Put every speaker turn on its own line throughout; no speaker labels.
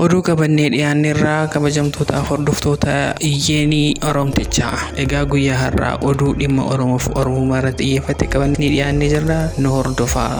Oduu qabannee dhiyaanneerraa kabajamtoota hordoftoota iyyeenii Oromtichaa. Egaa guyyaa har'aa oduu dhimma Oromoof Oromummaa irratti xiyyeeffate qabannee dhiyaannee jirra. Nu hordofaa.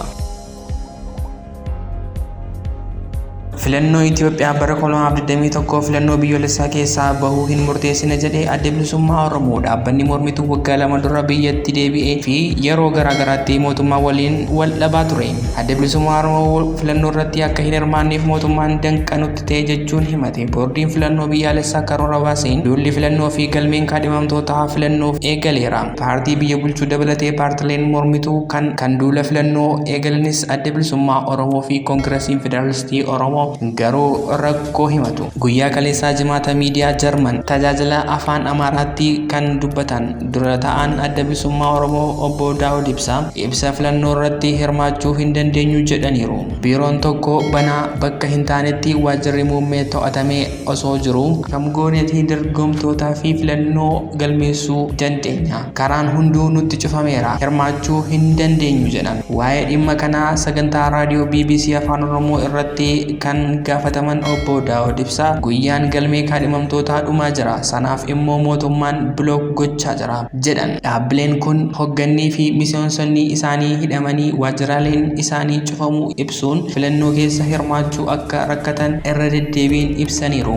Filannoo Itoophiyaa bara 2021 filannoo biyyoolessaa keessaa bahuu hin murteessine jedhee adda bilisummaa Oromoo dhaabbanni mormituu waggaa 2 dura biyyatti deebi'ee fi yeroo garaagaraatti mootummaa waliin wal dhabaa ture. Adda bilisummaa Oromoo filannoo irratti akka hin hirmaanneef mootummaan danqanutti ta'e jechuun himate. Boordiin filannoo biyyaalessaa karoora baaseen duulli filannoo fi galmeen kaadhimamtootaa filannoof eegaleera. Paartii biyya bulchuu dabalatee paartileen mormituu kan duula filannoo eegalanis adda bilisummaa Oromoo fi koongiresiin federaalistii Oromoo garuu rakkoo himatu. Guyyaa kaleessaa jimaata miidiyaa Jarman tajaajila afaan Amaaraatti kan dubbatan dura ta'an adda bilisummaa Oromoo obbo Daawud ibsa filannoo irratti hirmaachuu hin dandeenyu jedhaniiru. Biiroon tokko banaa bakka hin taanetti waajjirri muummee to'atamee osoo jiru kam goonetii dorgomtootaa fi filannoo galmeessuu dandeenya. Karaan hunduu nutti cufameera. Hirmaachuu hin dandeenyu jedhan. Waa'ee dhimma kanaa sagantaa raadiyoo BBC afaan Oromoo irratti kan gaafataman obbo Daawud guyyaan galmee kaadhimamtootaa dhumaa jira. Sanaaf immoo mootummaan bilook gochaa jira jedhan. Dhaabbileen kun hoggannii fi miseensonni isaanii hidhamanii waajjiraaleen isaanii cufamuu ibsuun filannoo keessa hirmaachuu akka rakkatan irra deddeebiin ibsaniiru.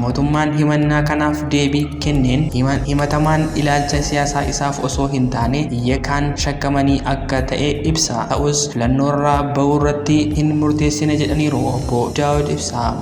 Mootummaan himannaa kanaaf deebii kenneen himatamaan ilaalcha siyaasaa isaaf osoo hin taane yakkaan shakkamanii akka ta'e ibsa. Ta'us filannoo irraa bahuu irratti hin murteessine jedhaniiru. Obbo Daawud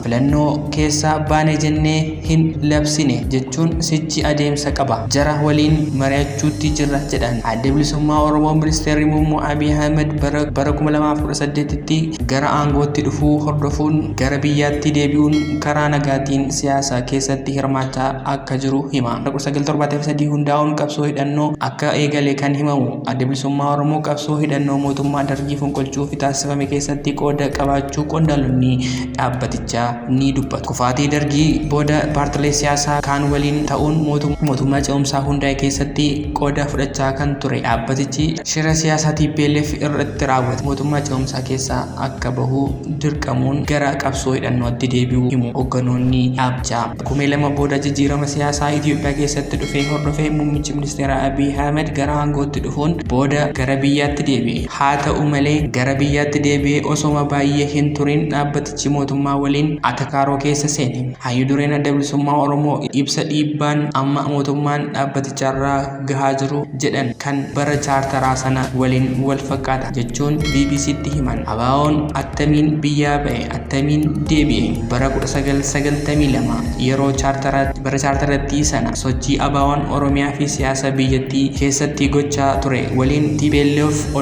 filannoo keessa baane jennee hin labsine jechuun sichi adeemsa qaba. Jara waliin mari'achuutti jirra jedhan. Adda bilisummaa Oromoo ministeerri muummee Abiy Ahmed bara 2018tti gara aangootti dhufuu hordofuun gara biyyaatti deebi'uun karaa nagaatiin siyaasa keessatti hirmaachaa akka jiru hima. 1973 hundaa'uun qabsoo hidhannoo akka eegale kan himamu adda bilisummaa Oromoo qabsoo hidhannoo mootummaa dargii fonqolchuuf taasifame keessatti qooda qabaachuu qondaalonni dhaabbatichaa ni dubbatu. Kufaatii dargii booda paartilee siyaasaa kaan waliin ta'uun mootummaa ce'umsaa hundaa'e keessatti qooda fudhachaa kan ture. Dhaabbatichi shira siyaasaa TPLF irratti raawwate mootummaa ce'umsaa keessaa akka bahuu dirqamuun gara qabsoo hidhannootti deebi'uu himu hogganoonni dhaabichaa. 2002 booda jijjiirama siyaasaa Itoophiyaa keessatti dhufee hordofee muummichi ministeeraa Abiy Ahmed gara aangootti dhufuun booda gara biyyaatti deebi'e. Haa ta'u malee gara biyyaatti deebi'ee osoma baay'ee hin turin dhaabbatichi mootummaa waliin atakaaroo keessa seene. Hayyuu dureen adda bilisummaa Oromoo ibsa dhiibbaan amma mootummaan dhaabbaticharraa gahaa jiru jedhan kan bara chaartaraa sana waliin wal fakkaata jechuun BBCtti himan. ABO'n attamiin biyyaa ba'e attamiin deebi'e. Bara 1992 yeroo chaartaratti sana sochii ABO'n Oromiyaa fi siyaasa biyyattii keessatti gochaa ture waliin TPLF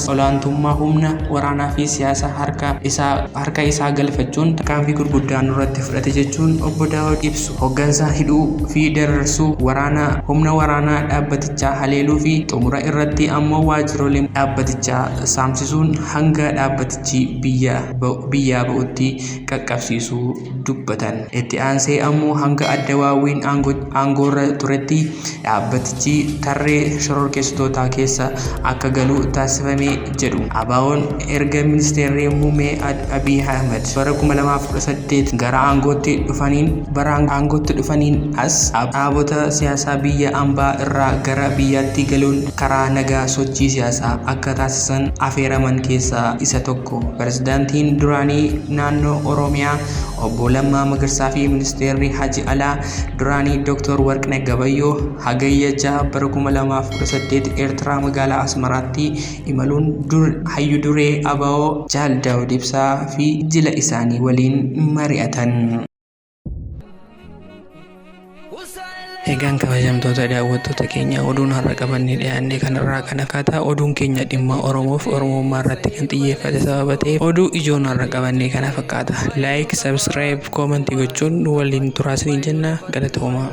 olaantummaa humna waraanaa fi siyaasa harka isaa galfachuun tarkaanfii gurguddaan irratti fudhate jechuun obbo Daawud ibsu. Hoggansa hidhuu fi dararsuu humna waraanaa dhaabbatichaa haleeluu fi xumura irratti ammoo waajjirolee dhaabbatichaa saamsisuun hanga dhaabbatichi biyyaa ba'utti qaqqabsiisuu dubbatan. Itti aansee ammoo hanga adda waawwiin aangoorra turetti dhaabbatichi tarree shororkeessitootaa keessa akka galu taasifame jedhu. ABO'n erga ministeerri muummee Abiy Ahmed bara 2018 gara aangootti dhufaniin as dhaabota siyaasaa biyya ambaa irraa gara biyyaatti galuun karaa nagaa sochii siyaasaa akka taasisan affeeraman keessaa isa tokko. Pirezidaantiin duraanii naannoo Oromiyaa obbo Lammaa Magarsaa fi ministeerri Haji Alaa duraanii Dr. Warqinee Gabayyoo hagayya 6 bara 2018 Eertiraa magaalaa Asmaraatti imaluun hayyuu duree ABO Jaal Daawud fi jila isaanii waliin mari'atan. Egaan kabajamtoota daawwattoota keenya oduun har'a qabannee dhiyaannee kanarraa kan akkaataa oduun keenya dhimma Oromoof Oromummaa irratti kan xiyyeeffate sababa ta'eef oduu ijoon har'a qabannee kana fakkaata. Like, subscribe, comment gochuun waliin turaasanii jenna. Galatoomaa.